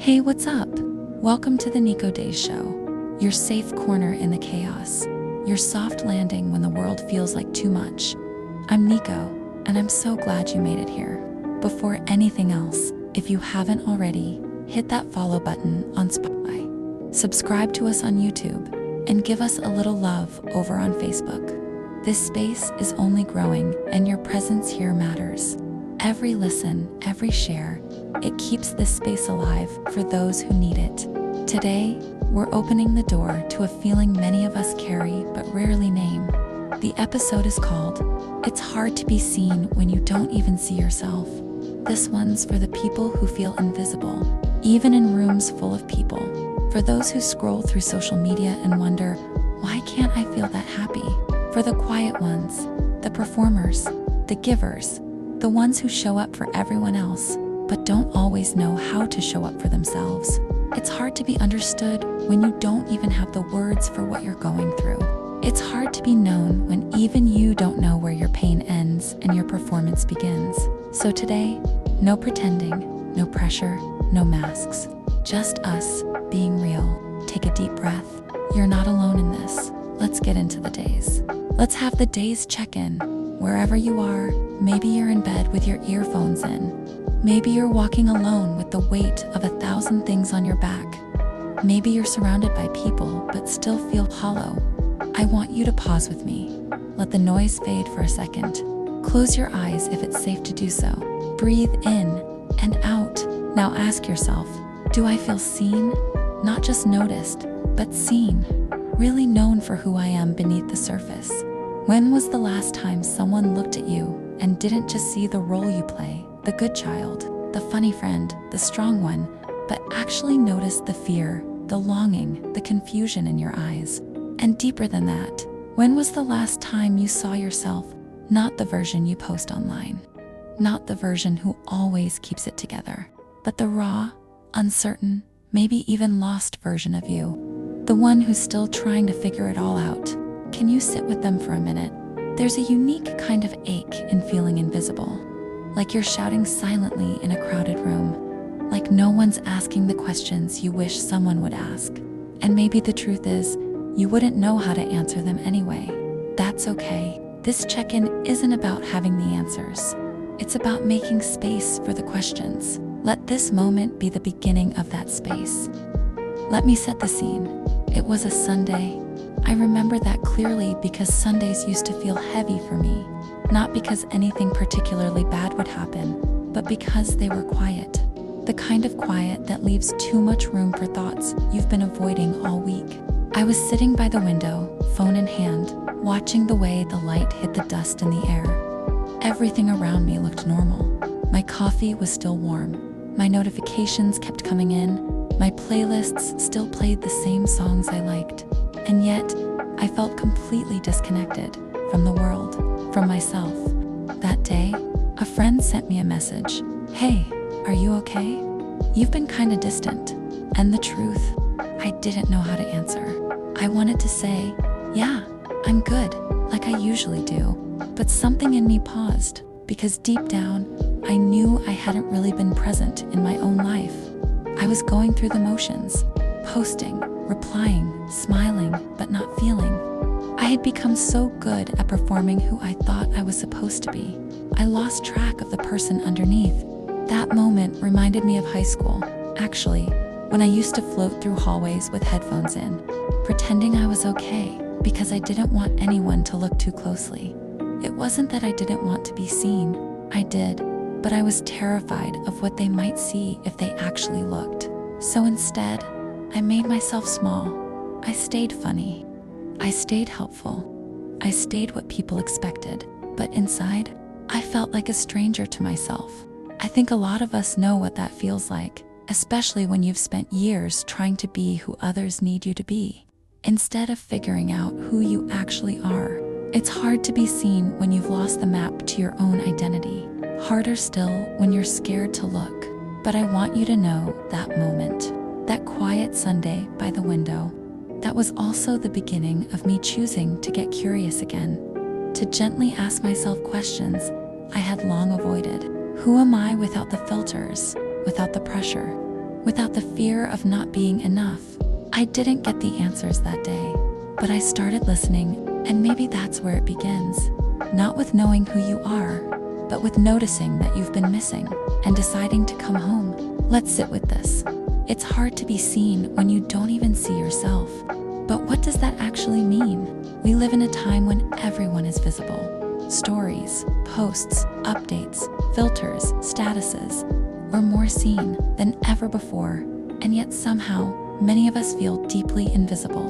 Hey, what's up? Welcome to the Nikko Daze show, your safe corner in the chaos, your soft landing when the world feels like too much. I'm Nikko, and I'm so glad you made it here. Before anything else, if you haven't already, hit that follow button on Spotify, subscribe to us on YouTube, and give us a little love over on Facebook. This space is only growing, and your presence here matters. Every listen, every share, it keeps this space alive for those who need it. Today, we're opening the door to a feeling many of us carry but rarely name. The episode is called, "It's Hard to Be Seen When You Don't Even See Yourself." This one's for the people who feel invisible, even in rooms full of people. For those who scroll through social media and wonder, why can't I feel that happy? For the quiet ones, the performers, the givers, the ones who show up for everyone else, but don't always know how to show up for themselves. It's hard to be understood when you don't even have the words for what you're going through. It's hard to be known when even you don't know where your pain ends and your performance begins. So today, no pretending, no pressure, no masks. Just us being real. Take a deep breath. You're not alone in this. Let's get into the daze. Let's have the daze check-in. Wherever you are, maybe you're in bed with your earphones in. Maybe you're walking alone with the weight of 1,000 things on your back. Maybe you're surrounded by people but still feel hollow. I want you to pause with me. Let the noise fade for a second. Close your eyes if it's safe to do so. Breathe in and out. Now ask yourself, do I feel seen? Not just noticed, but seen. Really known for who I am beneath the surface. When was the last time someone looked at you and didn't just see the role you play, the good child, the funny friend, the strong one, but actually noticed the fear, the longing, the confusion in your eyes? And deeper than that, when was the last time you saw yourself, not the version you post online, not the version who always keeps it together, but the raw, uncertain, maybe even lost version of you, the one who's still trying to figure it all out? Can you sit with them for a minute? There's a unique kind of ache in feeling invisible, like you're shouting silently in a crowded room, like no one's asking the questions you wish someone would ask. And maybe the truth is, you wouldn't know how to answer them anyway. That's okay. This check-in isn't about having the answers. It's about making space for the questions. Let this moment be the beginning of that space. Let me set the scene. It was a Sunday. I remember that clearly because Sundays used to feel heavy for me. Not because anything particularly bad would happen, but because they were quiet. The kind of quiet that leaves too much room for thoughts you've been avoiding all week. I was sitting by the window, phone in hand, watching the way the light hit the dust in the air. Everything around me looked normal. My coffee was still warm. My notifications kept coming in. My playlists still played the same songs I liked. And yet, I felt completely disconnected from the world, from myself. That day, a friend sent me a message. "Hey, are you okay? You've been kinda distant." And the truth, I didn't know how to answer. I wanted to say, "Yeah, I'm good," like I usually do. But something in me paused, because deep down, I knew I hadn't really been present in my own life. I was going through the motions, posting, replying, smiling, but not feeling. I had become so good at performing who I thought I was supposed to be. I lost track of the person underneath. That moment reminded me of high school, actually, when I used to float through hallways with headphones in, pretending I was okay because I didn't want anyone to look too closely. It wasn't that I didn't want to be seen. I did, but I was terrified of what they might see if they actually looked. So instead, I made myself small. I stayed funny. I stayed helpful. I stayed what people expected. But inside, I felt like a stranger to myself. I think a lot of us know what that feels like, especially when you've spent years trying to be who others need you to be, instead of figuring out who you actually are. It's hard to be seen when you've lost the map to your own identity. Harder still when you're scared to look. But I want you to know that moment, that quiet Sunday by the window, that was also the beginning of me choosing to get curious again, to gently ask myself questions I had long avoided. Who am I without the filters, without the pressure, without the fear of not being enough. I didn't get the answers that day, but I started listening, and maybe that's where it begins. Not with knowing who you are, but with noticing that you've been missing and deciding to come home. Let's sit with this. It's hard to be seen when you don't even see yourself. But what does that actually mean? We live in a time when everyone is visible. Stories, posts, updates, filters, statuses. We're more seen than ever before, and yet somehow, many of us feel deeply invisible.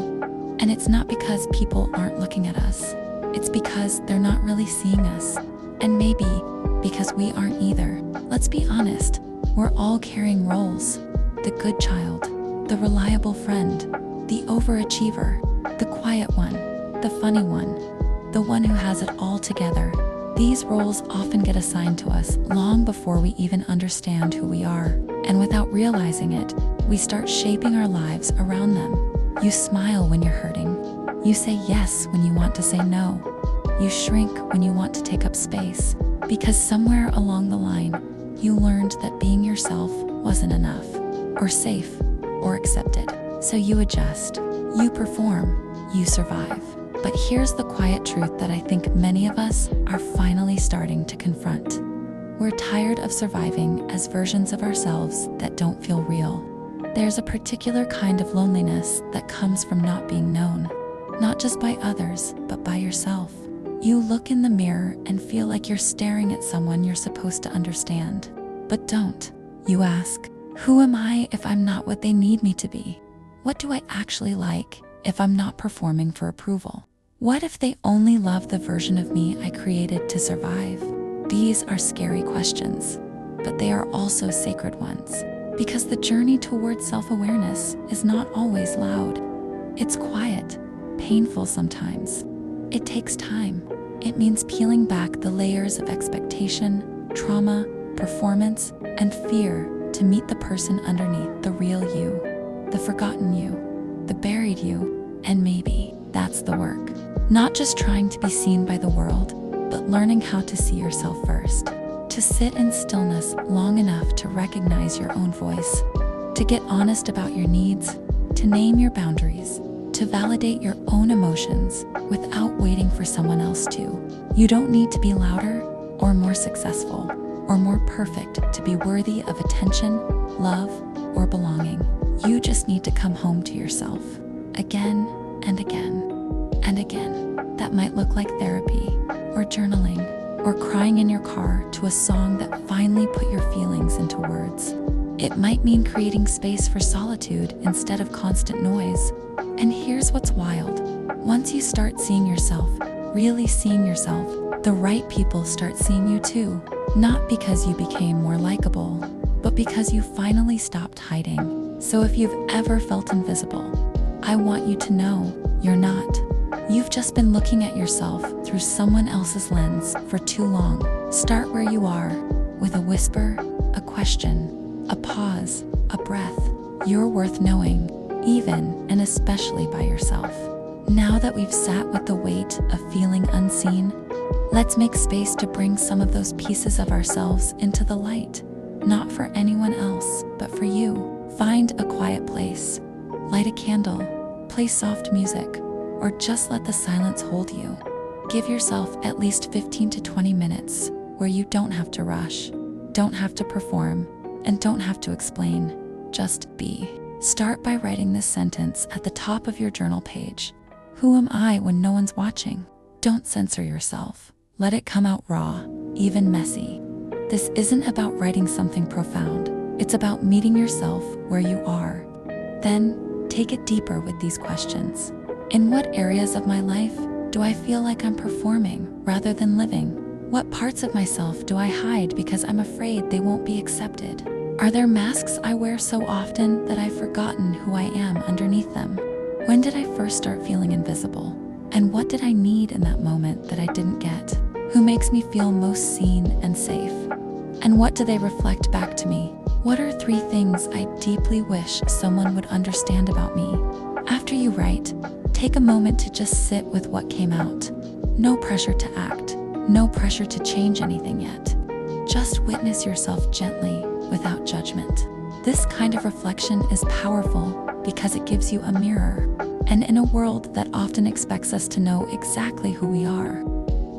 And it's not because people aren't looking at us. It's because they're not really seeing us. And maybe because we aren't either. Let's be honest, we're all carrying roles. The good child, the reliable friend, the overachiever, the quiet one, the funny one, the one who has it all together. These roles often get assigned to us long before we even understand who we are. And without realizing it, we start shaping our lives around them. You smile when you're hurting. You say yes when you want to say no. You shrink when you want to take up space. Because somewhere along the line, you learned that being yourself wasn't enough, or safe, or accepted. So you adjust, you perform, you survive. But here's the quiet truth that I think many of us are finally starting to confront. We're tired of surviving as versions of ourselves that don't feel real. There's a particular kind of loneliness that comes from not being known, not just by others, but by yourself. You look in the mirror and feel like you're staring at someone you're supposed to understand, but don't. You ask, who am I if I'm not what they need me to be? What do I actually like if I'm not performing for approval? What if they only love the version of me I created to survive? These are scary questions, but they are also sacred ones, because the journey towards self-awareness is not always loud. It's quiet, painful sometimes. It takes time. It means peeling back the layers of expectation, trauma, performance, and fear to meet the person underneath the real you, the forgotten you, the buried you, and maybe that's the work. Not just trying to be seen by the world, but learning how to see yourself first. To sit in stillness long enough to recognize your own voice, to get honest about your needs, to name your boundaries, to validate your own emotions without waiting for someone else to. You don't need to be louder or more successful or more perfect to be worthy of attention, love, or belonging. You just need to come home to yourself again and again and again. That might look like therapy or journaling or crying in your car to a song that finally put your feelings into words. It might mean creating space for solitude instead of constant noise. And here's what's wild. Once you start seeing yourself, really seeing yourself, the right people start seeing you too. Not because you became more likable, but because you finally stopped hiding. So if you've ever felt invisible, I want you to know you're not. You've just been looking at yourself through someone else's lens for too long. Start where you are, with a whisper, a question, a pause, a breath. You're worth knowing, even and especially by yourself. Now that we've sat with the weight of feeling unseen, let's make space to bring some of those pieces of ourselves into the light. Not for anyone else, but for you. Find a quiet place, light a candle, play soft music, or just let the silence hold you. Give yourself at least 15 to 20 minutes where you don't have to rush, don't have to perform, and don't have to explain. Just be. Start by writing this sentence at the top of your journal page. Who am I when no one's watching? Don't censor yourself. Let it come out raw, even messy. This isn't about writing something profound. It's about meeting yourself where you are. Then, take it deeper with these questions. In what areas of my life do I feel like I'm performing rather than living? What parts of myself do I hide because I'm afraid they won't be accepted? Are there masks I wear so often that I've forgotten who I am underneath them? When did I first start feeling invisible? And what did I need in that moment that I didn't get? Who makes me feel most seen and safe? And what do they reflect back to me? What are 3 things I deeply wish someone would understand about me? After you write, take a moment to just sit with what came out. No pressure to act, no pressure to change anything yet. Just witness yourself gently, without judgment. This kind of reflection is powerful because it gives you a mirror. And in a world that often expects us to know exactly who we are,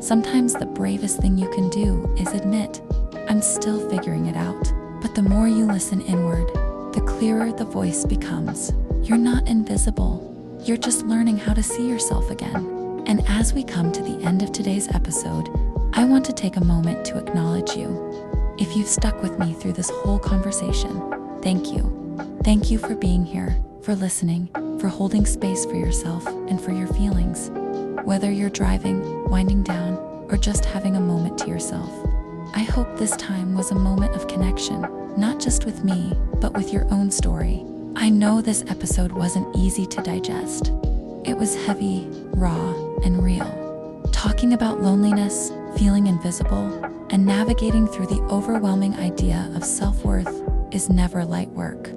sometimes the bravest thing you can do is admit, I'm still figuring it out. But the more you listen inward, the clearer the voice becomes. You're not invisible. You're just learning how to see yourself again. And as we come to the end of today's episode, I want to take a moment to acknowledge you. If you've stuck with me through this whole conversation, thank you. Thank you for being here, for listening, for holding space for yourself and for your feelings. Whether you're driving, winding down, or just having a moment to yourself, I hope this time was a moment of connection, not just with me, but with your own story. I know this episode wasn't easy to digest. It was heavy, raw, and real. Talking about loneliness, feeling invisible, and navigating through the overwhelming idea of self-worth is never light work.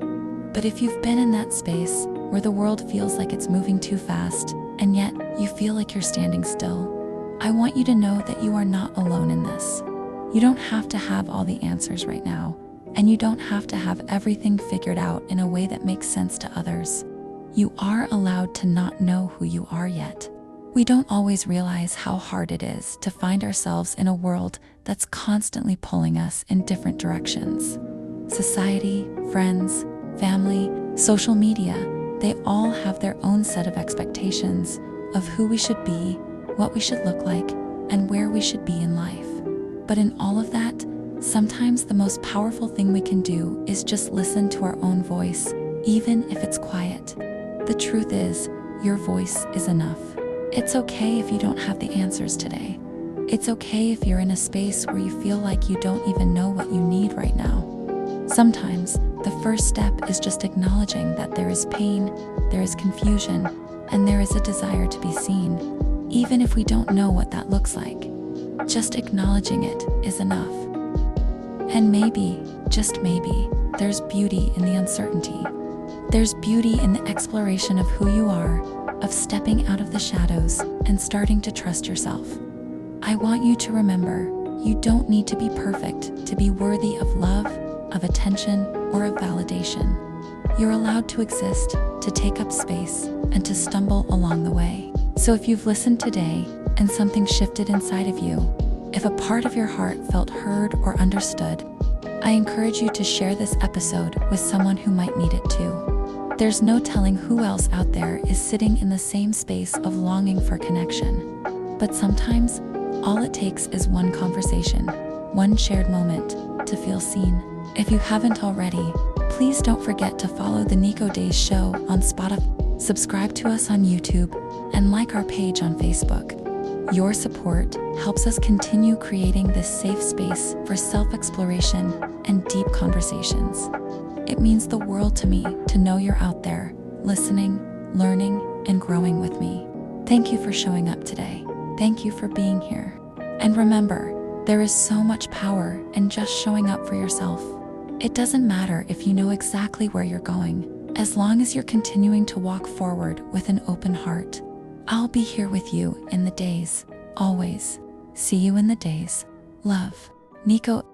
But if you've been in that space where the world feels like it's moving too fast, and yet you feel like you're standing still, I want you to know that you are not alone in this. You don't have to have all the answers right now, and you don't have to have everything figured out in a way that makes sense to others. You are allowed to not know who you are yet. We don't always realize how hard it is to find ourselves in a world that's constantly pulling us in different directions. Society, friends, family, social media, they all have their own set of expectations of who we should be, what we should look like, and where we should be in life. But in all of that, sometimes the most powerful thing we can do is just listen to our own voice, even if it's quiet. The truth is, your voice is enough. It's okay if you don't have the answers today. It's okay if you're in a space where you feel like you don't even know what you need right now. Sometimes, the first step is just acknowledging that there is pain, there is confusion, and there is a desire to be seen, even if we don't know what that looks like. Just acknowledging it is enough. And maybe, just maybe, there's beauty in the uncertainty. There's beauty in the exploration of who you are, of stepping out of the shadows and starting to trust yourself. I want you to remember, you don't need to be perfect to be worthy of love, of attention, or of validation. You're allowed to exist, to take up space, and to stumble along the way. So if you've listened today and something shifted inside of you, if a part of your heart felt heard or understood, I encourage you to share this episode with someone who might need it too. There's no telling who else out there is sitting in the same space of longing for connection. But sometimes, all it takes is one conversation, one shared moment, to feel seen. If you haven't already, please don't forget to follow the Nikko Daze Show on Spotify, subscribe to us on YouTube, and like our page on Facebook. Your support helps us continue creating this safe space for self-exploration and deep conversations. It means the world to me to know you're out there, listening, learning, and growing with me. Thank you for showing up today. Thank you for being here. And remember, there is so much power in just showing up for yourself. It doesn't matter if you know exactly where you're going, as long as you're continuing to walk forward with an open heart. I'll be here with you in the days, always. See you in the days. Love, Nikko.